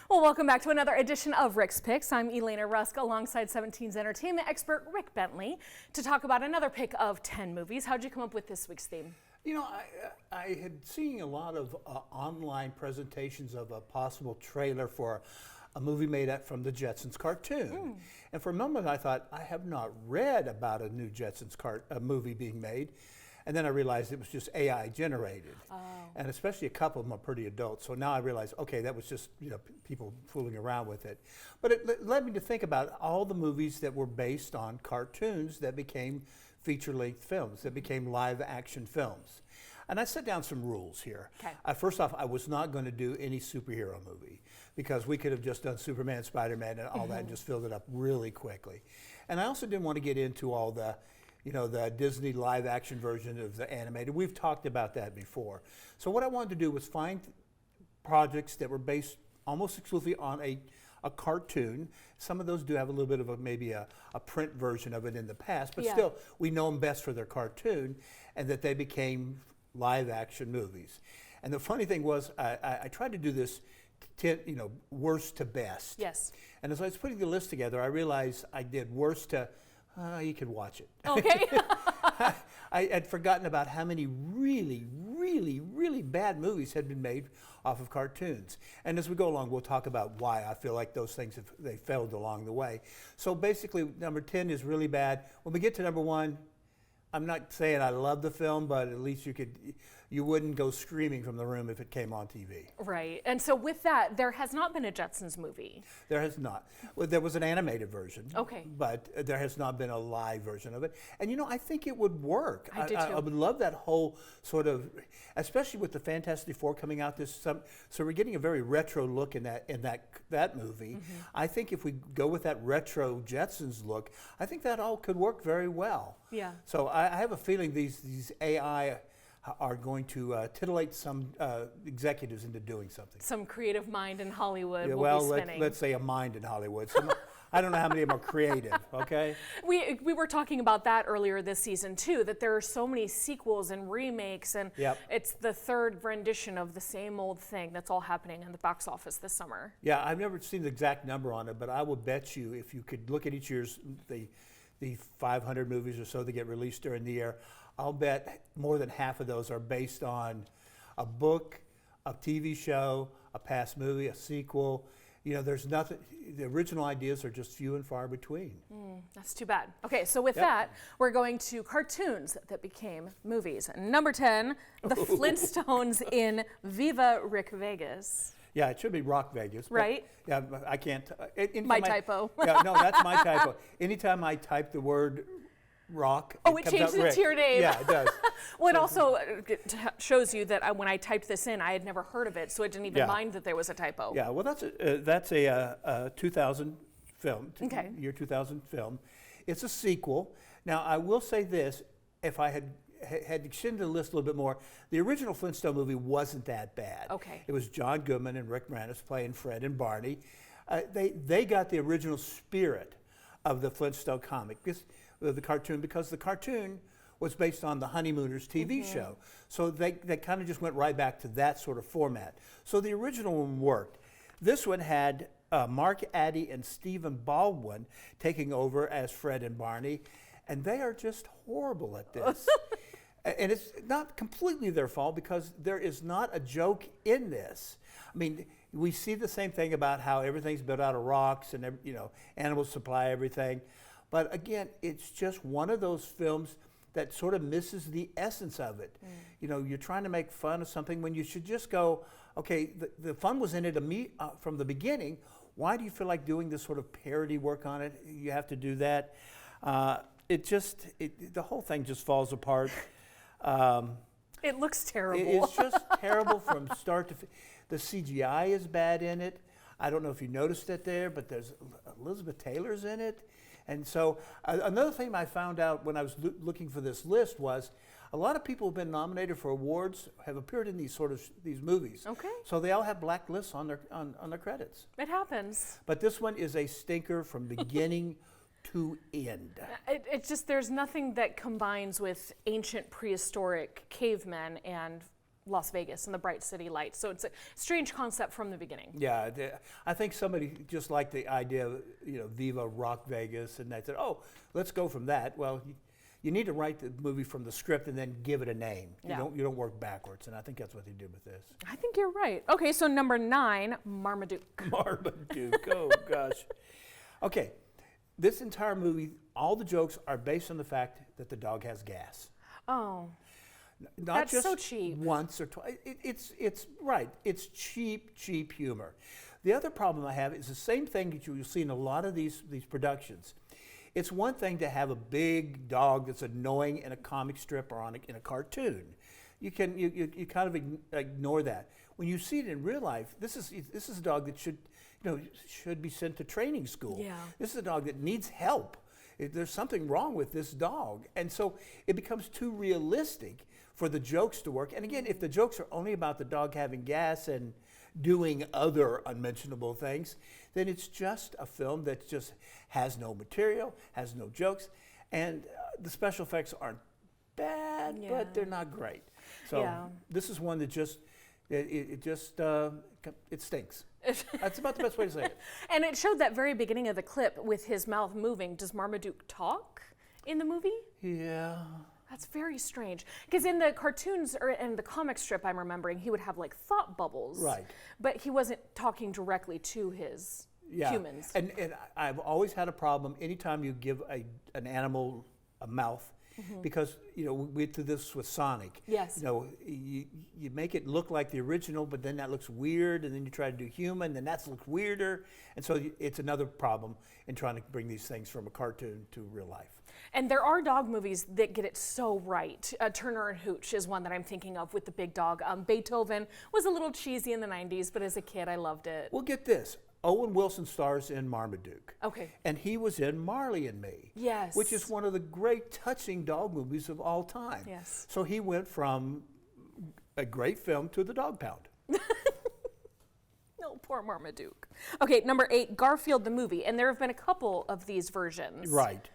Well, welcome back to another edition of Rick's Picks. I'm Elaina Rusk alongside 17's entertainment expert Rick Bentley to talk about another pick of 10 movies. How'd you come up with this week's theme? You know, I had seen a lot of online presentations of a possible trailer for a movie made from the Jetsons cartoon. And for a moment I thought, I have not read about a new Jetsons movie being made. And then I realized it was just AI generated. And especially a couple of them are pretty adult. So now I realize, okay, that was just people fooling around with it. But it led me to think about all the movies that were based on cartoons that became feature-length films, that became live-action films. And I set down some rules here. Okay. First off, I was not going to do any superhero movie because we could have just done Superman, Spider-Man, and all that and just filled it up really quickly. And I also didn't want to get into all the the Disney live-action version of the animated. We've talked about that before. So what I wanted to do was find projects that were based almost exclusively on a cartoon. Some of those do have a little bit of maybe a print version of it in the past, but still, we know them best for their cartoon, and that they became live-action movies. And the funny thing was, I tried to do this, worst to best. Yes. And as I was putting the list together, I realized I did worst to, you could watch it. Okay. I had forgotten about how many really, really, really bad movies had been made off of cartoons. And as we go along, we'll talk about why I feel like those things they failed along the way. So basically, number 10 is really bad. When we get to number 1, I'm not saying I love the film, but at least you wouldn't go screaming from the room if it came on TV. Right. And so with that, there has not been a Jetsons movie. There has not. Well, there was an animated version. Okay. But there has not been a live version of it. And I think it would work. I do too. I would love that whole sort of, especially with the Fantastic Four coming out this summer. So we're getting a very retro look in that movie. I think if we go with that retro Jetsons look, I think that all could work very well. Yeah. So I have a feeling these AI are going to titillate some executives into doing something. Some creative mind in Hollywood will well, be spinning. let's say a mind in Hollywood. I don't know how many of them are creative, okay? We were talking about that earlier this season too, that there are so many sequels and remakes, and it's the third rendition of the same old thing that's all happening in the box office this summer. Yeah, I've never seen the exact number on it, but I will bet you if you could look at each year's, the 500 movies or so that get released during the year, I'll bet more than half of those are based on a book, a TV show, a past movie, a sequel. There's nothing, the original ideas are just few and far between. That's too bad. Okay, so with that, we're going to cartoons that became movies. Number 10, The Flintstones in Viva Rick Vegas. Yeah, it should be Rock Vegas. Right? Yeah, I can't. My typo. Yeah, no, that's my typo. Anytime I type the word rock, it changes it to your name. Yeah, it does. Well, it also shows you that when I typed this in, I had never heard of it, so it didn't even mind that there was a typo. Yeah, well, that's a 2000 film, year 2000 film. It's a sequel. Now, I will say this, if I had extended the list a little bit more, the original Flintstone movie wasn't that bad. Okay. It was John Goodman and Rick Moranis playing Fred and Barney. They got the original spirit of the Flintstone comic, the cartoon, because the cartoon was based on the Honeymooners TV show. So they kind of just went right back to that sort of format. So the original one worked. This one had Mark Addy and Stephen Baldwin taking over as Fred and Barney, and they are just horrible at this. And it's not completely their fault because there is not a joke in this. I mean, we see the same thing about how everything's built out of rocks and animals supply everything. But again, it's just one of those films that sort of misses the essence of it. You're trying to make fun of something when you should just go, okay, the fun was in it from the beginning. Why do you feel like doing this sort of parody work on it? You have to do that. The whole thing just falls apart. It looks terrible. It's just terrible from start to finish. The CGI is bad in it. I don't know if you noticed it there, but there's Elizabeth Taylor's in it. And so another thing I found out when I was looking for this list was a lot of people who have been nominated for awards have appeared in these movies. Okay. So they all have black lists on their credits. It happens. But this one is a stinker from beginning to end. It's just, there's nothing that combines with ancient prehistoric cavemen and Las Vegas and the bright city lights. So it's a strange concept from the beginning. Yeah, I think somebody just liked the idea of, Viva Rock Vegas, and they said, oh, let's go from that. Well, you need to write the movie from the script and then give it a name. Yeah. You don't work backwards, and I think that's what they did with this. I think you're right. Okay, so number 9, Marmaduke. Marmaduke, oh gosh. Okay, this entire movie, all the jokes are based on the fact that the dog has gas. Oh. Not That's just so cheap. once or twice. It's right. It's cheap humor. The other problem I have is the same thing that you'll see in a lot of these productions. It's one thing to have a big dog that's annoying in a comic strip or in a cartoon. You kind of ignore that. When you see it in real life, this is a dog that should be sent to training school. Yeah. This is a dog that needs help. There's something wrong with this dog, and so it becomes too realistic for the jokes to work. And again, if the jokes are only about the dog having gas and doing other unmentionable things, then it's just a film that just has no material, has no jokes, and the special effects aren't bad, but they're not great. So this is one that it stinks. That's about the best way to say it. And it showed that very beginning of the clip with his mouth moving. Does Marmaduke talk in the movie? Yeah. That's very strange. Because in the cartoons or in the comic strip, I'm remembering, he would have like thought bubbles. Right. But he wasn't talking directly to his humans. And I've always had a problem anytime you give an animal a mouth, because we went through this with Sonic. Yes. You make it look like the original, but then that looks weird, and then you try to do human, then that looks weirder, and so it's another problem in trying to bring these things from a cartoon to real life. And there are dog movies that get it so right. Turner and Hooch is one that I'm thinking of with the big dog. Beethoven was a little cheesy in the 90s, but as a kid, I loved it. Well, get this. Owen Wilson stars in Marmaduke. Okay. And he was in Marley and Me. Yes. Which is one of the great touching dog movies of all time. Yes. So he went from a great film to The Dog Pound. No, poor Marmaduke. Okay, number 8, Garfield the movie. And there have been a couple of these versions. Right.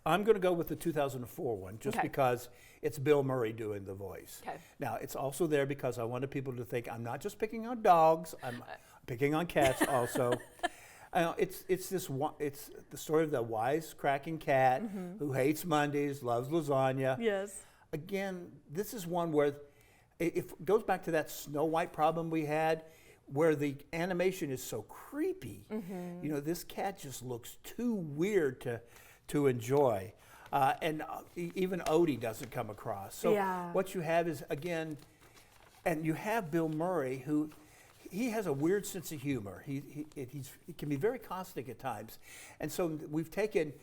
I'm going to go with the 2004 one just because it's Bill Murray doing the voice. Okay. Now, it's also there because I wanted people to think I'm not just picking on dogs, I'm picking on cats also. It's the story of the wisecracking cat who hates Mondays, loves lasagna. Yes. Again, this is one where it goes back to that Snow White problem we had, where the animation is so creepy. This cat just looks too weird to enjoy. And even Odie doesn't come across. So what you have is, again, and you have Bill Murray, who he has a weird sense of humor. He can be very caustic at times. And so we've taken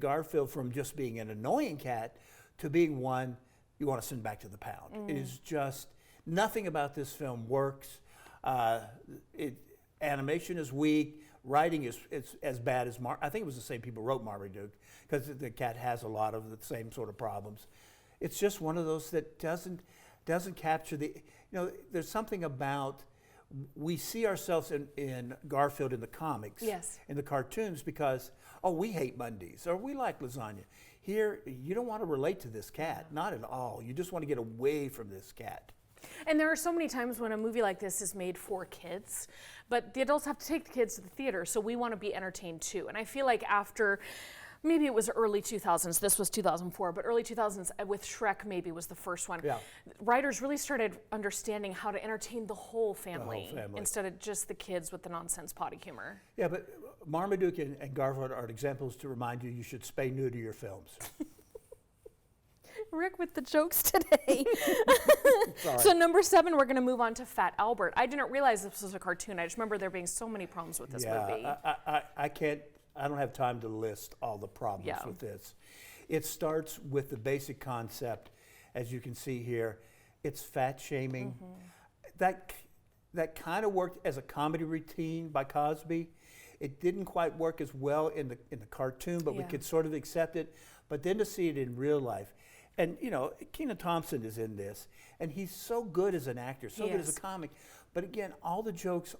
Garfield from just being an annoying cat to being one you want to send back to the pound. It is just, nothing about this film works. Animation is weak. Writing is as bad as I think it was the same people who wrote Marmaduke, because the cat has a lot of the same sort of problems. It's just one of those that doesn't capture there's something about, we see ourselves in Garfield in the comics, in the cartoons, because, we hate Mondays, or we like lasagna. Here, you don't want to relate to this cat, not at all. You just want to get away from this cat. And there are so many times when a movie like this is made for kids, but the adults have to take the kids to the theater, so we want to be entertained too. And I feel like after, maybe it was early 2000s, this was 2004, but early 2000s with Shrek maybe was the first one. Yeah. Writers really started understanding how to entertain the whole family instead of just the kids with the nonsense potty humor. Yeah, but Marmaduke and Garfield are examples to remind you should spay neuter your films. Rick with the jokes today. So number 7, we're going to move on to Fat Albert. I didn't realize this was a cartoon. I just remember there being so many problems with this movie. I don't have time to list all the problems with this. It starts with the basic concept, as you can see here. It's fat shaming. That kind of worked as a comedy routine by Cosby. It didn't quite work as well in the cartoon, but we could sort of accept it. But then to see it in real life. And, Kenan Thompson is in this, and he's so good as an actor, so good as a comic. But again, all the jokes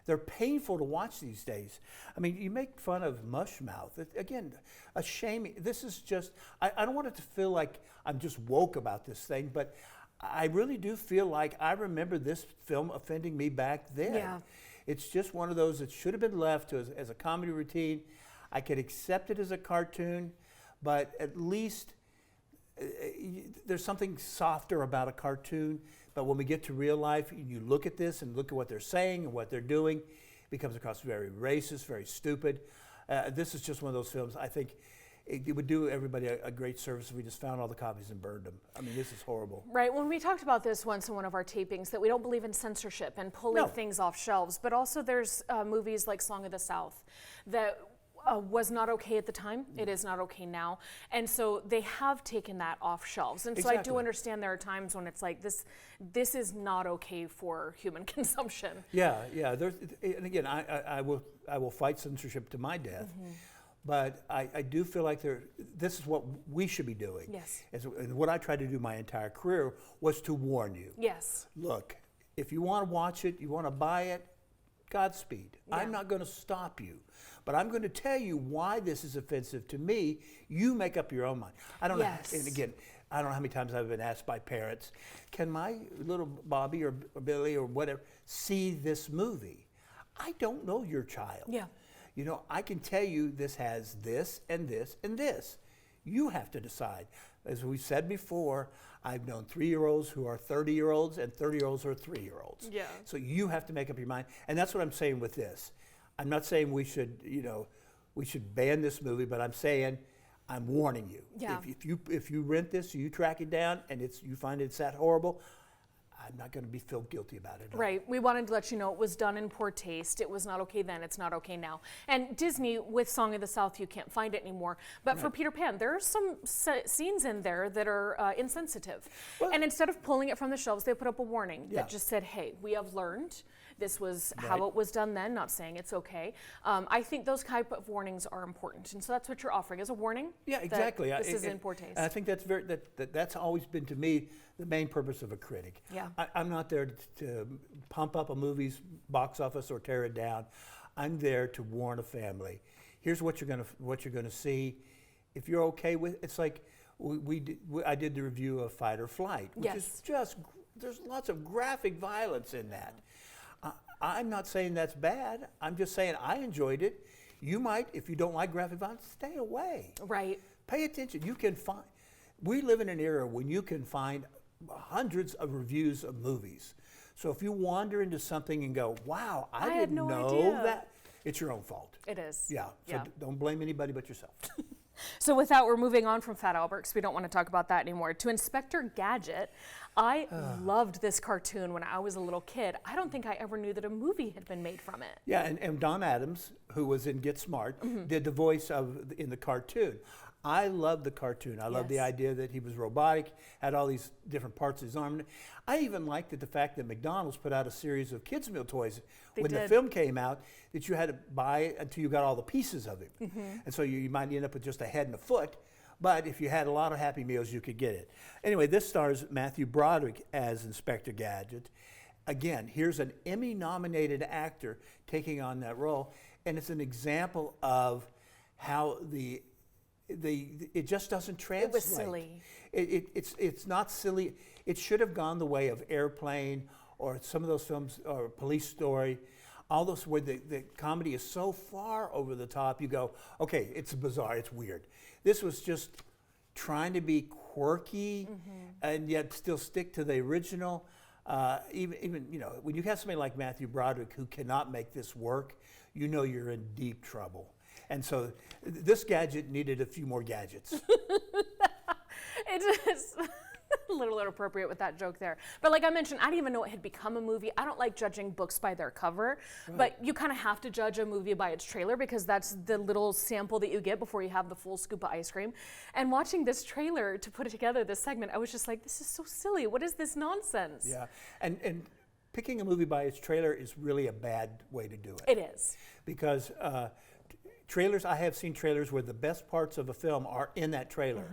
they're painful to watch these days. I mean, you make fun of Mushmouth. Again, a shame. This is just, I don't want it to feel like I'm just woke about this thing, but I really do feel like I remember this film offending me back then. Yeah. It's just one of those that should have been left to as a comedy routine. I could accept it as a cartoon, but at least there's something softer about a cartoon. But when we get to real life, you look at this and look at what they're saying and what they're doing, it comes across very racist, very stupid. This is just one of those films. I think it would do everybody a great service if we just found all the copies and burned them. I mean, this is horrible. Right. When we talked about this once in one of our tapings, that we don't believe in censorship and pulling things off shelves, but also there's movies like Song of the South that was not okay at the time. It is not okay now. And so they have taken that off shelves. And so I do understand there are times when it's like this is not okay for human consumption. Yeah. And again, I will fight censorship to my death. But I do feel like this is what we should be doing. Yes. And what I tried to do my entire career was to warn you. Yes. Look, if you want to watch it, you want to buy it, Godspeed. Yeah. I'm not going to stop you. But I'm going to tell you why this is offensive to me. You make up your own mind. I don't know. And again, I don't know how many times I've been asked by parents, can my little Bobby or Billy or whatever see this movie? I don't know your child. Yeah. You know, I can tell you this has this and this and this. You have to decide. As we said before, I've known 3-year-olds who are 30-year-olds and 30-year-olds who are 3-year-olds. Yeah. So you have to make up your mind. And that's what I'm saying with this. I'm not saying we should, we should ban this movie, but I'm saying, I'm warning you. Yeah. If you rent this, you track it down, and you find it's that horrible, I'm not going to feel guilty about it. Right. We wanted to let you know it was done in poor taste. It was not okay then. It's not okay now. And Disney, with Song of the South, you can't find it anymore. But for Peter Pan, there are some scenes in there that are insensitive. Well, and instead of pulling it from the shelves, they put up a warning that just said, hey, we have learned. This was how it was done then, not saying it's okay. I think those type of warnings are important. And so that's what you're offering, is a warning. Yeah, exactly. This is in poor taste. I think that's always been, to me, the main purpose of a critic. Yeah. I'm not there to pump up a movie's box office or tear it down. I'm there to warn a family. Here's what you're gonna see. If you're okay with, it's like I did the review of Fight or Flight, which is just, there's lots of graphic violence in that. I'm not saying that's bad. I'm just saying I enjoyed it. You might, if you don't like graphic violence, stay away. Right. Pay attention. You can find. We live in an era when you can find hundreds of reviews of movies. So if you wander into something and go, "Wow, I didn't know that," it's your own fault. It is. Yeah. So don't blame anybody but yourself. So with that, we're moving on from Fat Albert because we don't want to talk about that anymore. To Inspector Gadget. I loved this cartoon when I was a little kid. I don't think I ever knew that a movie had been made from it. Yeah, and Don Adams, who was in Get Smart, did the voice in the cartoon. I love the cartoon. I love the idea that he was robotic, had all these different parts of his arm. I even liked the fact that McDonald's put out a series of kids' meal toys the film came out, that you had to buy it until you got all the pieces of it. And so you might end up with just a head and a foot. But if you had a lot of Happy Meals, you could get it. Anyway, this stars Matthew Broderick as Inspector Gadget. Again, here's an Emmy-nominated actor taking on that role, and it's an example of how it just doesn't translate. It was silly. It's not silly. It should have gone the way of Airplane or some of those films, or Police Story. All those where the comedy is so far over the top, you go, okay, it's bizarre, it's weird. This was just trying to be quirky and yet still stick to the original. Even when you have somebody like Matthew Broderick who cannot make this work, you know you're in deep trouble. And so this gadget needed a few more gadgets. It is a little inappropriate with that joke there. But like I mentioned, I didn't even know it had become a movie. I don't like judging books by their cover, but you kind of have to judge a movie by its trailer because that's the little sample that you get before you have the full scoop of ice cream. And watching this trailer to put it together, this segment, I was just like, this is so silly. What is this nonsense? Yeah, and picking a movie by its trailer is really a bad way to do it. It is. Because trailers, I have seen trailers where the best parts of a film are in that trailer.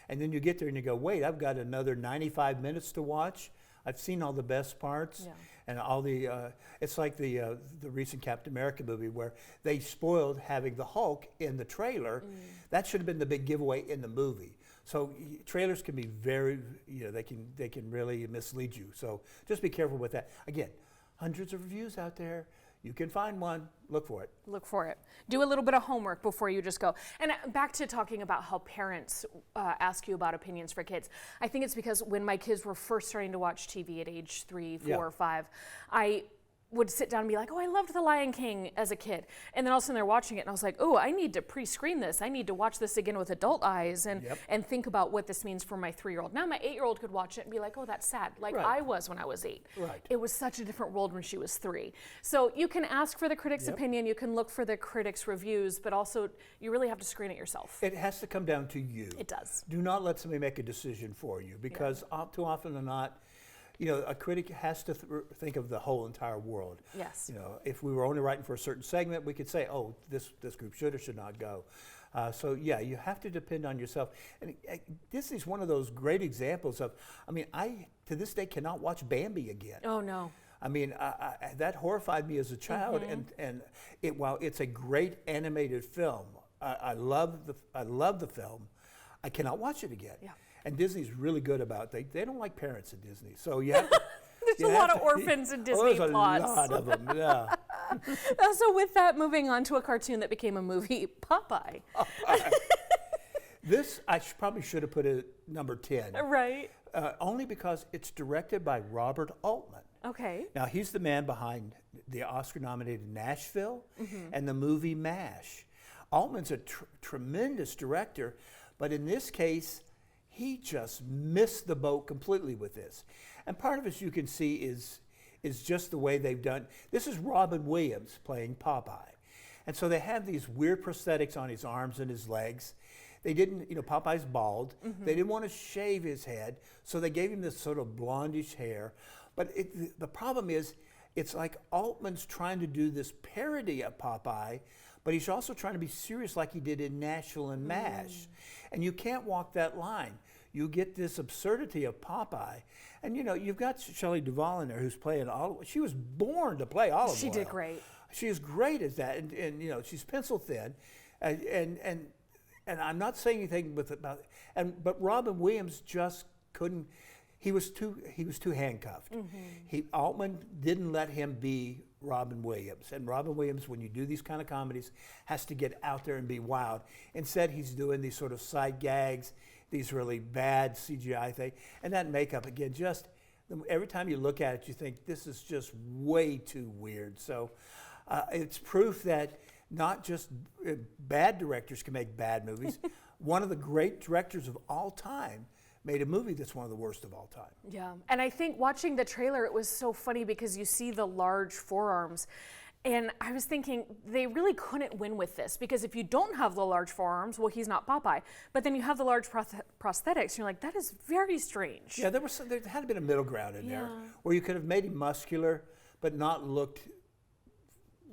And then you get there and you go, wait, I've got another 95 minutes to watch. I've seen all the best parts. And all the, it's like the recent Captain America movie where they spoiled having the Hulk in the trailer. That should have been the big giveaway in the movie. So trailers can be very, they can really mislead you. So just be careful with that. Again, hundreds of reviews out there. You can find one, look for it. Look for it. Do a little bit of homework before you just go. And back to talking about how parents ask you about opinions for kids. I think it's because when my kids were first starting to watch TV at age 3, 4, 5, I would sit down and be like, oh, I loved The Lion King as a kid. And then all of a sudden they're watching it and I was like, oh, I need to pre-screen this. I need to watch this again with adult eyes and think about what this means for my 3-year-old. Now my 8-year-old could watch it and be like, oh, that's sad, like I was when I was 8. Right. It was such a different world when she was 3. So you can ask for the critic's opinion, you can look for the critic's reviews, but also you really have to screen it yourself. It has to come down to you. It does. Do not let somebody make a decision for you, because too often than not, a critic has to think of the whole entire world. Yes. If we were only writing for a certain segment, we could say, oh, this group should or should not go. So you have to depend on yourself. And Disney's one of those great examples of, I to this day cannot watch Bambi again. Oh, no. That horrified me as a child, and while it's a great animated film, I love the film, I cannot watch it again. Yeah. And Disney's really good about it. They don't like parents at Disney, so you have to. There's a lot of orphans in Disney there's plots. a lot of them, yeah. So with that, moving on to a cartoon that became a movie, Popeye. This, probably should have put it number 10. Right. Only because it's directed by Robert Altman. Okay. Now, he's the man behind the Oscar-nominated Nashville and the movie MASH. Altman's a tremendous director, but in this case, he just missed the boat completely with this. And part of it, you can see, is just the way they've done. This is Robin Williams playing Popeye. And so they have these weird prosthetics on his arms and his legs. They didn't, Popeye's bald. They didn't want to shave his head, so they gave him this sort of blondish hair. But the problem is, it's like Altman's trying to do this parody of Popeye, but he's also trying to be serious like he did in Nashville and MASH. And you can't walk that line. You get this absurdity of Popeye. And you've got Shelley Duvall in there who's playing Olive. She was born to play Olive Oyl. She did great. She is great at that. And she's pencil thin. And I'm not saying anything but Robin Williams just couldn't. He was too handcuffed. Altman didn't let him be Robin Williams. And Robin Williams, when you do these kind of comedies, has to get out there and be wild. Instead, he's doing these sort of sight gags, these really bad CGI things. And that makeup, again, just every time you look at it, you think this is just way too weird. So it's proof that not just bad directors can make bad movies. One of the great directors of all time made a movie that's one of the worst of all time. Yeah, and I think watching the trailer, it was so funny because you see the large forearms. And I was thinking, they really couldn't win with this, because if you don't have the large forearms, well, he's not Popeye. But then you have the large prosthetics, and you're like, that is very strange. Yeah, there had been a middle ground in there where you could have made him muscular, but not looked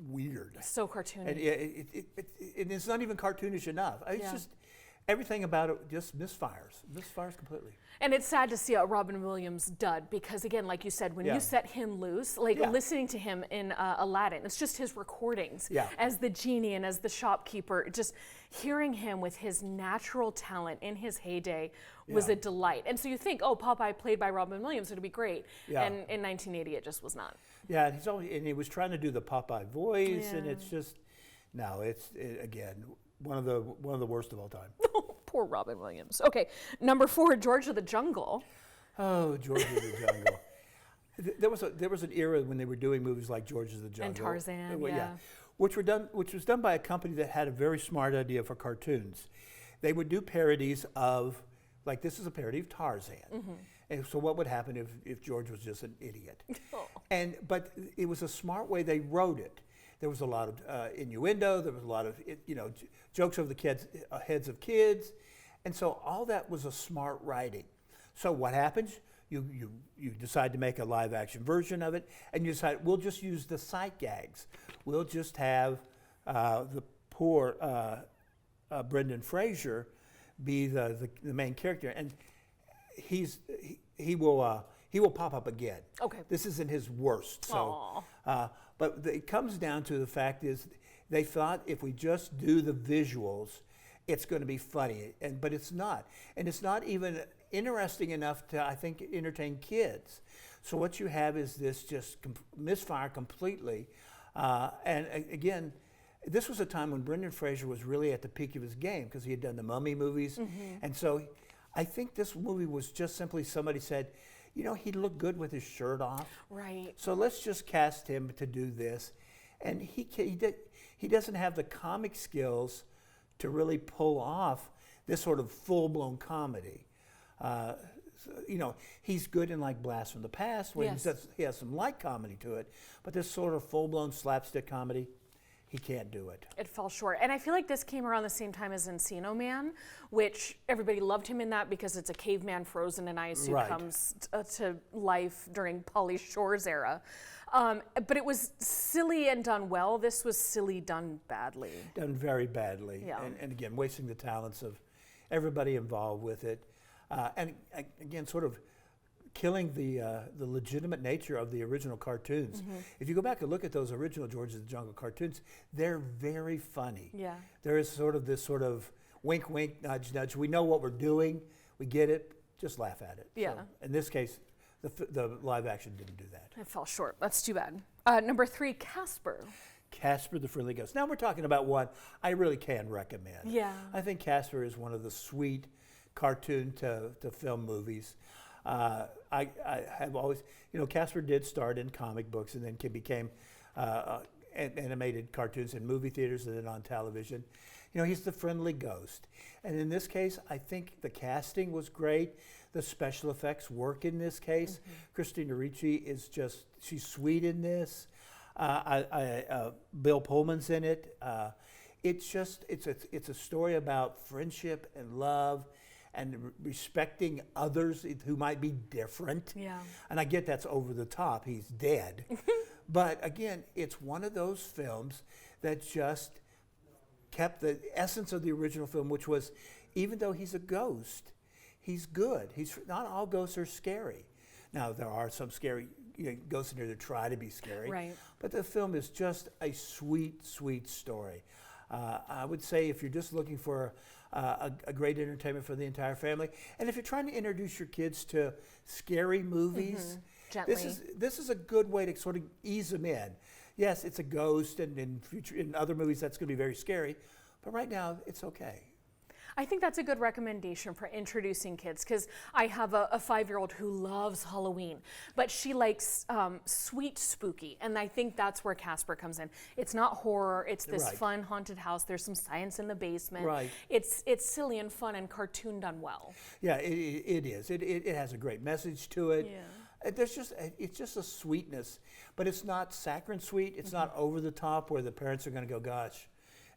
weird. So cartoony. And it's not even cartoonish enough. It's just, everything about it just misfires completely. And it's sad to see a Robin Williams dud, because again, like you said, when you set him loose, listening to him in Aladdin, it's just his recordings as the genie and as the shopkeeper, just hearing him with his natural talent in his heyday was a delight. And so you think, oh, Popeye played by Robin Williams, it'll be great. Yeah. And in 1980, it just was not. Yeah, and he was trying to do the Popeye voice, and it's just, again, one of the worst of all time. Poor Robin Williams. Okay, number 4, George of the Jungle. Oh, George of the Jungle. There was an era when they were doing movies like George of the Jungle and Tarzan, which was done by a company that had a very smart idea for cartoons. They would do parodies of, like, this is a parody of Tarzan. And so what would happen if George was just an idiot? But it was a smart way they wrote it. There was a lot of innuendo. There was a lot of jokes over the heads of kids, and so all that was a smart writing. So what happens? You decide to make a live action version of it, and you decide we'll just use the sight gags. We'll just have the poor Brendan Fraser be the main character, and he will pop up again. Okay. This isn't his worst. So. But it comes down to the fact is they thought if we just do the visuals it's going to be funny, but it's not. And it's not even interesting enough to, I think, entertain kids. So what you have is this just misfire completely. Again, this was a time when Brendan Fraser was really at the peak of his game because he had done the Mummy movies. And so I think this movie was just simply somebody said, you know, he'd look good with his shirt off. Right. So let's just cast him to do this. And he doesn't have the comic skills to really pull off this sort of full-blown comedy. You know, he's good in like Blast from the Past, where he has some light comedy to it, but this sort of full-blown slapstick comedy, he can't do it. It fell short. And I feel like this came around the same time as Encino Man, which everybody loved him in that because it's a caveman frozen in ice who comes to life during Pauly Shore's era. But it was silly and done well. This was silly done badly. Done very badly. Yeah. And again, wasting the talents of everybody involved with it. And again, sort of killing the legitimate nature of the original cartoons. If you go back and look at those original George of the Jungle cartoons, they're very funny. Yeah. There is sort of this sort of wink, wink, nudge, nudge. We know what we're doing. We get it. Just laugh at it. Yeah. So in this case, the live action didn't do that. It fell short. That's too bad. Number 3, Casper. Casper the Friendly Ghost. Now we're talking about one I really can recommend. Yeah. I think Casper is one of the sweet cartoon to film movies. I have always, you know, Casper did start in comic books and then became animated cartoons in movie theaters and then on television. You know, he's the friendly ghost. And in this case, I think the casting was great. The special effects work in this case. Christina Ricci is just, she's sweet in this. Bill Pullman's in it. It's a story about friendship and love and respecting others who might be different. Yeah. And I get that's over the top. He's dead. But again, it's one of those films that just kept the essence of the original film, which was, even though he's a ghost, he's good. Not all ghosts are scary. Now, there are some scary ghosts in here that try to be scary. Right. But the film is just a sweet, sweet story. I would say if you're just looking for a great entertainment for the entire family, and if you're trying to introduce your kids to scary movies, Gently. this is a good way to sort of ease them in. Yes, it's a ghost, and in other movies that's going to be very scary, but right now it's okay. I think that's a good recommendation for introducing kids because I have a 5-year-old who loves Halloween, but she likes sweet spooky, and I think that's where Casper comes in. It's not horror, it's this fun haunted house. There's some science in the basement. Right. It's silly and fun and cartoon done well. Yeah, it is. It has a great message to it. Yeah. It's just a sweetness, but it's not saccharine sweet. It's not over the top where the parents are going to go, gosh,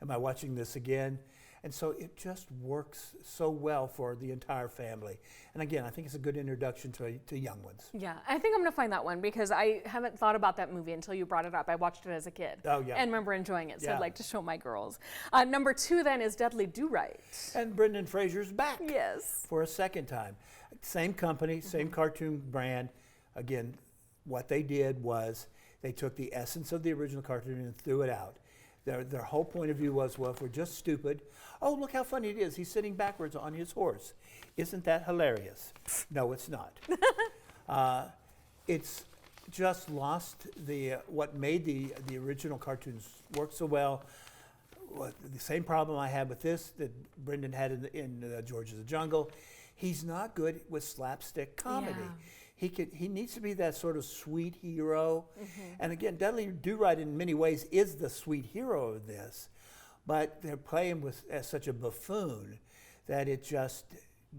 am I watching this again? And so it just works so well for the entire family. And again, I think it's a good introduction to young ones. Yeah, I think I'm going to find that one because I haven't thought about that movie until you brought it up. I watched it as a kid. Oh, yeah. And remember enjoying it, so Yeah. I'd like to show my girls. Number 2 then is Dudley Do-Right. And Brendan Fraser's back. Yes. For a second time. Same company, same cartoon brand. Again, what they did was they took the essence of the original cartoon and threw it out. Their whole point of view was, well, if we're just stupid, oh, look how funny it is. He's sitting backwards on his horse. Isn't that hilarious? No, it's not. It's just lost what made the original cartoons work so well. The same problem I had with this that Brendan had in George of the Jungle. He's not good with slapstick comedy. Yeah. He needs to be that sort of sweet hero. And again, Dudley Do-Right in many ways is the sweet hero of this, but they're playing as such a buffoon that it just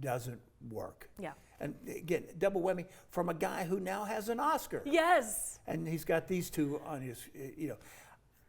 doesn't work. Yeah. And again, double whammy from a guy who now has an Oscar. Yes. And he's got these two on his,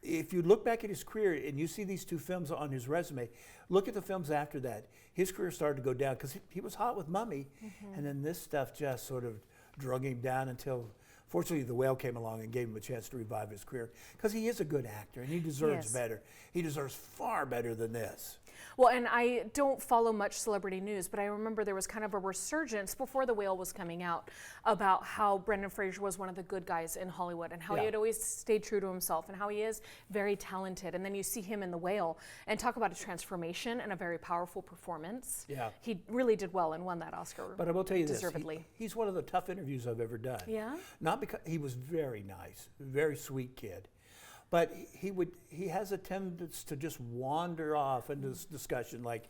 if you look back at his career and you see these 2 films on his resume, look at the films after that. His career started to go down because he was hot with Mummy, and then this stuff just sort of drug him down until, fortunately, The Whale came along and gave him a chance to revive his career because he is a good actor and he deserves better. He deserves far better than this. Well, and I don't follow much celebrity news, but I remember there was kind of a resurgence before The Whale was coming out about how Brendan Fraser was one of the good guys in Hollywood and how he had always stayed true to himself and how he is very talented. And then you see him in The Whale and talk about a transformation and a very powerful performance. Yeah. He really did well and won that Oscar. But I will tell you deservedly. this, he's one of the tough interviews I've ever done. Yeah? Not because he was very nice, very sweet kid. But he has a tendency to just wander off into this discussion like,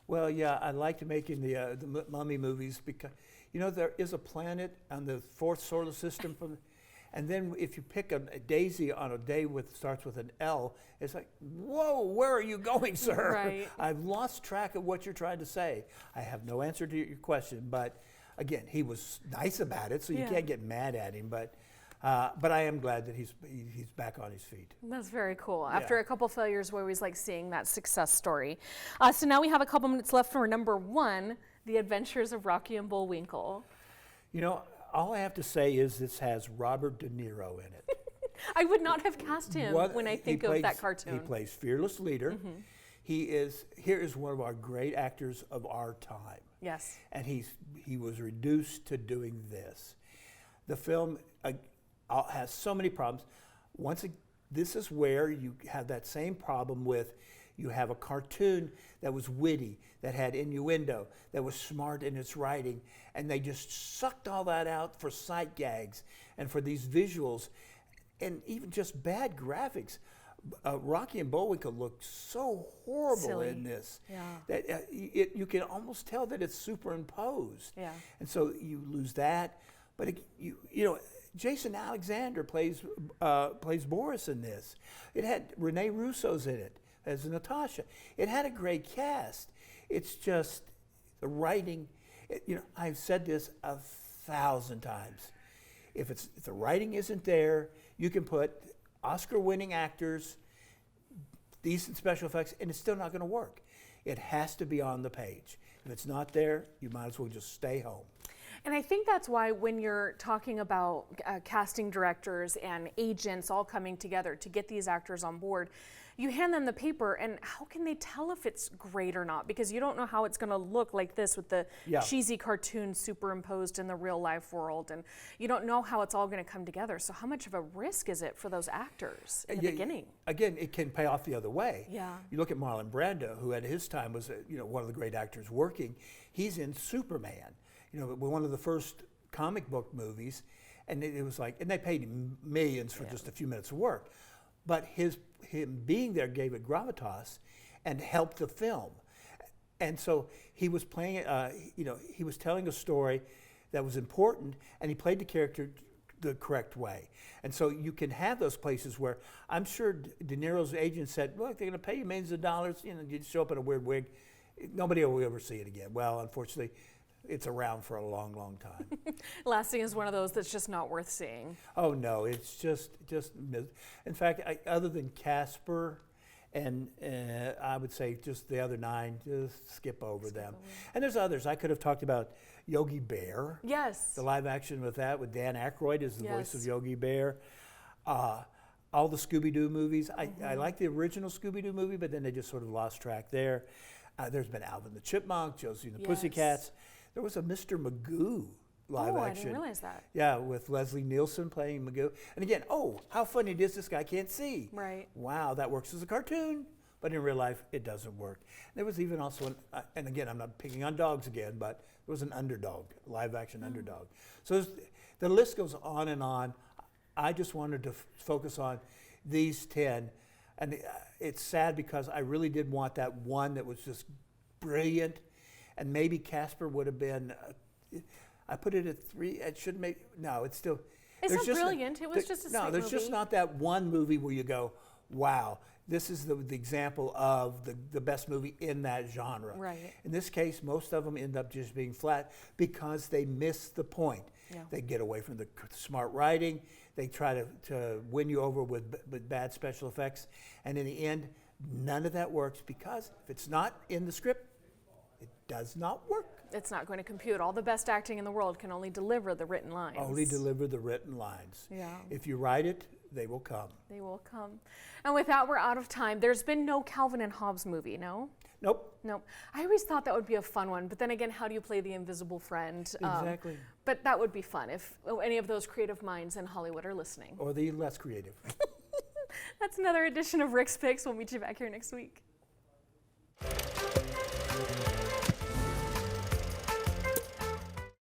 well, yeah, I liked making the mummy movies because, you know, there is a planet on the fourth solar system and then if you pick a daisy on a day starts with an L, it's like, whoa, where are you going, sir? Right. I've lost track of what you're trying to say. I have no answer to your question, but again, he was nice about it, so you can't get mad at him, but I am glad that he's back on his feet. That's very cool. After a couple failures, we always like seeing that success story. So now we have a couple minutes left for number 1, The Adventures of Rocky and Bullwinkle. You know, all I have to say is this has Robert De Niro in it. I would not have cast him when I think of that cartoon. He plays fearless leader. Mm-hmm. Here is one of our great actors of our time. Yes. And he was reduced to doing this. The film has so many problems. This is where you have that same problem with, you have a cartoon that was witty, that had innuendo, that was smart in its writing, and they just sucked all that out for sight gags and for these visuals, and even just bad graphics. Rocky and Bullwinkle look so horrible in this that you can almost tell that it's superimposed. Yeah. And so you lose that, but you know. Jason Alexander plays Boris in this. It had Rene Russo's in it as Natasha. It had a great cast. It's just the writing. You know, I've said this 1,000 times. If the writing isn't there, you can put Oscar-winning actors, decent special effects, and it's still not going to work. It has to be on the page. If it's not there, you might as well just stay home. And I think that's why when you're talking about casting directors and agents all coming together to get these actors on board, you hand them the paper, and how can they tell if it's great or not? Because you don't know how it's going to look like this with the cheesy cartoon superimposed in the real life world, and you don't know how it's all going to come together. So how much of a risk is it for those actors in the beginning? Again, it can pay off the other way. Yeah. You look at Marlon Brando, who at his time was one of the great actors working. He's in Superman. You know, one of the first comic book movies, and it was like, and they paid him millions for just a few minutes of work, but him being there gave it gravitas and helped the film. And so he was playing, he was telling a story that was important, and he played the character the correct way. And so you can have those places where I'm sure De Niro's agent said, look, they're going to pay you millions of dollars, you show up in a weird wig, nobody will ever see it again. Well, unfortunately, it's around for a long, long time. Lasting is one of those that's just not worth seeing. Oh no, it's just. In fact, other than Casper, and I would say just the other 9, just skip over them. And there's others. I could have talked about Yogi Bear. Yes. The live action with Dan Aykroyd as the voice of Yogi Bear. All the Scooby-Doo movies. I like the original Scooby-Doo movie, but then they just sort of lost track there. There's been Alvin the Chipmunk, Josie and the Pussycats. There was a Mr. Magoo live action. I didn't realize that. Yeah, with Leslie Nielsen playing Magoo. And again, how funny it is this guy can't see. Right. Wow, that works as a cartoon, but in real life, it doesn't work. There was even also, and again, I'm not picking on dogs again, but there was an Underdog, live action Underdog. So the list goes on and on. I just wanted to focus on these 10. And it's sad because I really did want that one that was just brilliant. And maybe Casper would have been, I put it at 3, it should make, no, it's still. It's not brilliant, it was just a sweet movie. No, there's just not that one movie where you go, wow, this is the example of the best movie in that genre. Right. In this case, most of them end up just being flat because they miss the point. Yeah. They get away from the smart writing, they try to win you over with bad special effects, and in the end, none of that works because if it's not in the script, it does not work. It's not going to compute. All the best acting in the world can only deliver the written lines. Only deliver the written lines. Yeah. If you write it, they will come. They will come. And with that, we're out of time. There's been no Calvin and Hobbes movie, no? Nope. Nope. I always thought that would be a fun one, but then again, how do you play the invisible friend? Exactly. But that would be fun if any of those creative minds in Hollywood are listening. Or the less creative. That's another edition of Rick's Picks. We'll meet you back here next week.